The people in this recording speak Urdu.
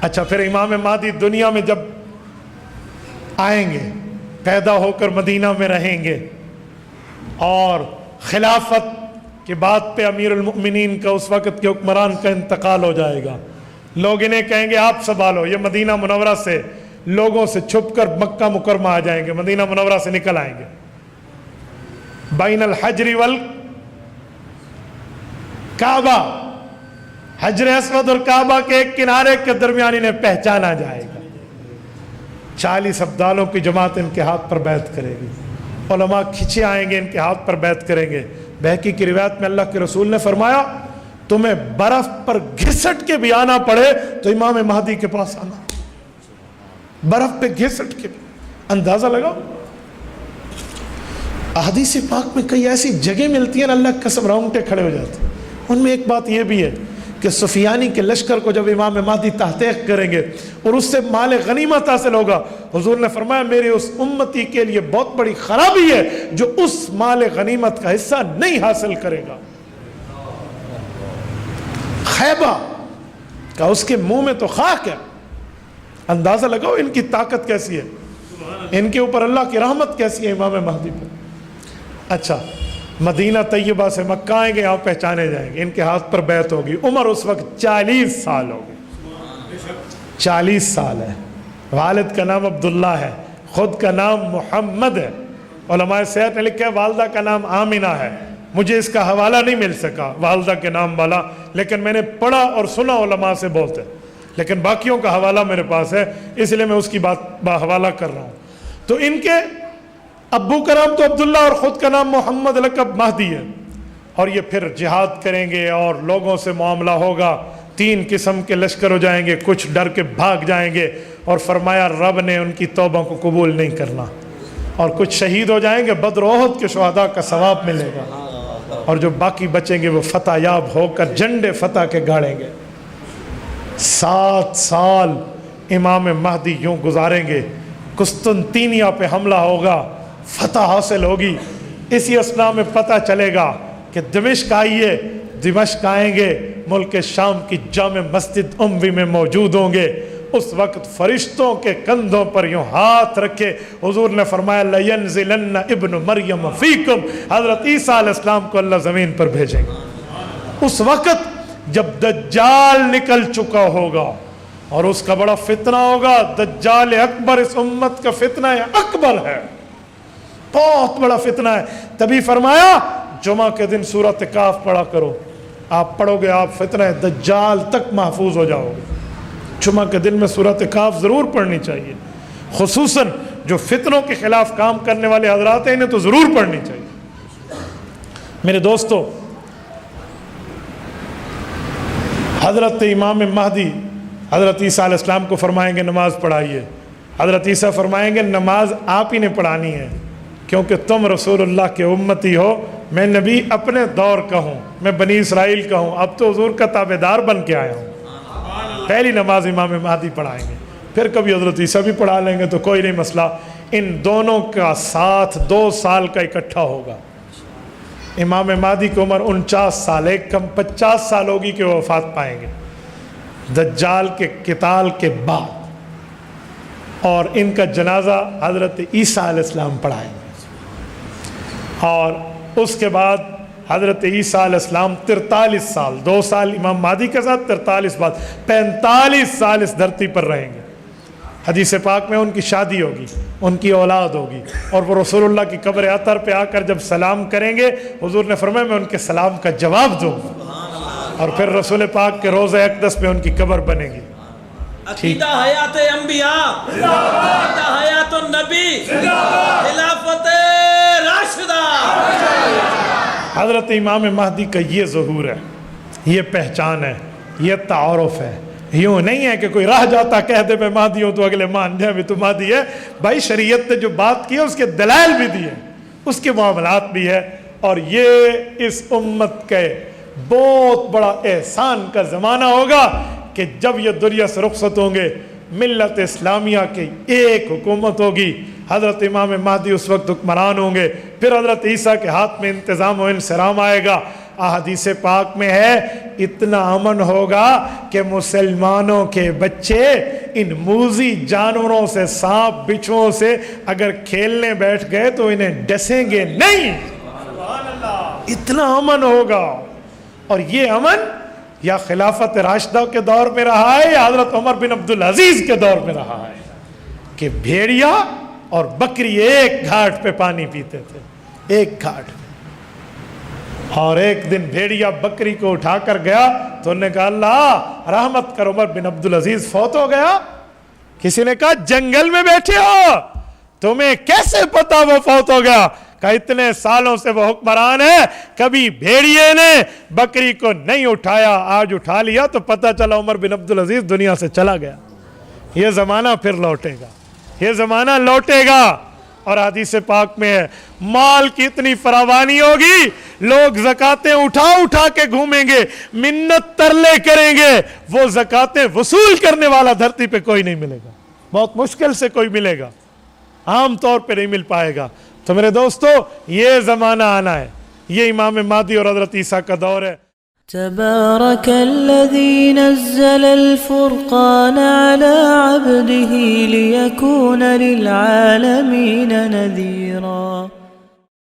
اچھا، پھر امام مہدی دنیا میں جب آئیں گے، پیدا ہو کر مدینہ میں رہیں گے، اور خلافت کی بات پہ امیر المؤمنین کا اس وقت کے حکمران کا انتقال ہو جائے گا، لوگ انہیں کہیں گے آپ سنبھالو، یہ مدینہ منورہ سے لوگوں سے چھپ کر مکہ مکرمہ آ جائیں گے، مدینہ منورہ سے نکل آئیں گے، بین الحجر والکعبہ، حجر اسود اور کعبہ کے ایک کنارے کے درمیان انہیں پہچانا جائے گا، 40 ابدالوں کی جماعت ان کے ہاتھ پر بیعت کرے گی، علماء کھچے آئیں گے، ان کے ہاتھ پر بیعت کریں گے۔ بہقی کی روایت میں اللہ کے رسول نے فرمایا تمہیں برف پر گھسٹ کے بھی آنا پڑے تو امام مہدی کے پاس آنا، برف پہ گھسٹ کے بھی، اندازہ لگاؤ۔ احادیث پاک میں کئی ایسی جگہ ملتی ہیں اللہ کی قسم رونگٹے کھڑے ہو جاتے ہیں۔ ان میں ایک بات یہ بھی ہے کہ سفیانی کے لشکر کو جب امام مہدی تحقیق کریں گے اور اس سے مال غنیمت حاصل ہوگا، حضور نے فرمایا میری اس امتی کے لیے بہت بڑی خرابی ہے جو اس مال غنیمت کا حصہ نہیں حاصل کرے گا۔ خیبہ کا اس کے منہ میں تو خاک ہے، اندازہ لگاؤ ان کی طاقت کیسی ہے، ان کے اوپر اللہ کی رحمت کیسی ہے امام مہدی پر۔ اچھا، مدینہ طیبہ سے مکہ آئیں گے، یہاں پہچانے جائیں گے، ان کے ہاتھ پر بیعت ہوگی، عمر اس وقت 40 سال ہوگی، 40 سال ہے، والد کا نام عبداللہ ہے، خود کا نام محمد ہے، علماء سیرت نے لکھا ہے والدہ کا نام آمنہ ہے، مجھے اس کا حوالہ نہیں مل سکا والدہ کے نام والا، لیکن میں نے پڑھا اور سنا علماء سے بہت ہے، لیکن باقیوں کا حوالہ میرے پاس ہے، اس لیے میں اس کی بات حوالہ کر رہا ہوں۔ تو ان کے ابو کا نام تو عبداللہ اور خود کا نام محمد لقب مہدی ہے، اور یہ پھر جہاد کریں گے اور لوگوں سے معاملہ ہوگا، 3 قسم کے لشکر ہو جائیں گے، کچھ ڈر کے بھاگ جائیں گے، اور فرمایا رب نے ان کی توبہ کو قبول نہیں کرنا، اور کچھ شہید ہو جائیں گے، بدر و احد کے شہداء کا ثواب ملے گا، اور جو باقی بچیں گے وہ فتح یاب ہو کر جھنڈے فتح کے گاڑیں گے۔ 7 سال امام مہدی یوں گزاریں گے، قسطنطینیہ پہ حملہ ہوگا، فتح حاصل ہوگی، اسی اثناء میں پتہ چلے گا کہ دمشق آئیے، دمشق آئیں گے، ملک شام کی جامع مسجد اموی میں موجود ہوں گے، اس وقت فرشتوں کے کندھوں پر یوں ہاتھ رکھے حضور نے فرمایا لَيَنزِلَنَّ ابن مریم فیکم، حضرت عیسیٰ علیہ السلام کو اللہ زمین پر بھیجیں گے۔ اس وقت جب دجال نکل چکا ہوگا اور اس کا بڑا فتنہ ہوگا، دجال اکبر اس امت کا فتنہ اکبر ہے، بہت بڑا فتنہ ہے، تبھی فرمایا جمعہ کے دن سورۃ کاف پڑھا کرو، آپ پڑھو گے آپ فتنہ دجال تک محفوظ ہو جاؤ گے۔ جمعہ کے دن میں سورۃ کاف ضرور پڑھنی چاہیے، خصوصاً جو فتنوں کے خلاف کام کرنے والے حضرات ہیں انہیں تو ضرور پڑھنی چاہیے۔ میرے دوستو، حضرت امام مہدی حضرت عیسیٰ علیہ السلام کو فرمائیں گے نماز پڑھائیے، حضرت عیسیٰ فرمائیں گے نماز آپ ہی نے پڑھانی ہے کیونکہ تم رسول اللہ کے امتی ہو، میں نبی اپنے دور کا ہوں، میں بنی اسرائیل کا ہوں، اب تو حضور کا تابعدار بن کے آیا ہوں۔ پہلی نماز امام مہدی پڑھائیں گے، پھر کبھی حضرت عیسیٰ بھی پڑھا لیں گے تو کوئی نہیں مسئلہ، ان دونوں کا ساتھ 2 سال کا اکٹھا ہوگا۔ امام مہدی کی عمر 49 سال، ایک کم 50 سال ہوگی کہ وہ وفات پائیں گے دجال کے قتال کے بعد، اور ان کا جنازہ حضرت عیسیٰ علیہ السلام پڑھائیں گے، اور اس کے بعد حضرت عیسیٰ علیہ السلام 43 سال، 2 سال امام مہدی کے ساتھ 43 بعد 45 سال اس دھرتی پر رہیں گے۔ حدیث پاک میں ان کی شادی ہوگی، ان کی اولاد ہوگی، اور وہ رسول اللہ کی قبر اطہر پہ آ کر جب سلام کریں گے حضور نے فرمایا میں ان کے سلام کا جواب دوں گا، اور پھر رسول پاک کے روضہ اقدس پہ ان کی قبر بنے گی۔ عقیدہ حیات انبیاء، عقیدہ حیات النبی، خلافت راشدہ۔ حضرت امام مہدی کا یہ ظہور ہے، یہ پہچان ہے، یہ تعارف ہے، یوں نہیں ہے کہ کوئی راہ جاتا کہہ دے میں مہدی ہوں تو اگلے مان جائے بھی تو مہدی ہے۔ بھائی شریعت نے جو بات کی ہے اس کے دلائل بھی دیے، اس کے معاملات بھی ہے، اور یہ اس امت کے بہت بڑا احسان کا زمانہ ہوگا کہ جب یہ دنیا سے رخصت ہوں گے، ملت اسلامیہ کی ایک حکومت ہوگی، حضرت امام مہدی اس وقت حکمران ہوں گے، پھر حضرت عیسیٰ کے ہاتھ میں انتظام و انصرام آئے گا، احادیث پاک میں ہے اتنا امن ہوگا کہ مسلمانوں کے بچے ان موذی جانوروں سے، سانپ بچھوؤں سے اگر کھیلنے بیٹھ گئے تو انہیں ڈسیں گے نہیں، اتنا امن ہوگا۔ اور یہ امن یا خلافت راشدہ کے دور میں رہا ہے یا حضرت عمر بن عبدالعزیز کے دور میں رہا ہے کہ بھیڑیا اور بکری ایک گھاٹ پہ پانی پیتے تھے، ایک گھاٹ پہ۔ اور ایک دن بھیڑیا بکری کو اٹھا کر گیا تو انہوں نے کہا اللہ رحمت کر، عمر بن عبدالعزیز فوت ہو گیا۔ کسی نے کہا جنگل میں بیٹھے ہو، تمہیں کیسے پتا وہ فوت ہو گیا؟ کہ اتنے سالوں سے وہ حکمران ہے، کبھی بھیڑیے نے بکری کو نہیں اٹھایا، آج اٹھا لیا تو پتہ چلا عمر بن عبدالعزیز دنیا سے چلا گیا۔ یہ زمانہ پھر لوٹے گا، یہ زمانہ لوٹے گا۔ اور حدیث پاک میں ہے مال کی اتنی فراوانی ہوگی، لوگ زکاتیں اٹھا اٹھا کے گھومیں گے، منت ترلے کریں گے، وہ زکاتیں وصول کرنے والا دھرتی پہ کوئی نہیں ملے گا، بہت مشکل سے کوئی ملے گا، عام طور پہ نہیں مل پائے گا۔ تو میرے دوستو یہ زمانہ آنا ہے، یہ امام مہدی اور حضرت عیسیٰ کا دور ہے۔ تبارك الذي نزل الفرقان على عبده ليكون للعالمين نذيرا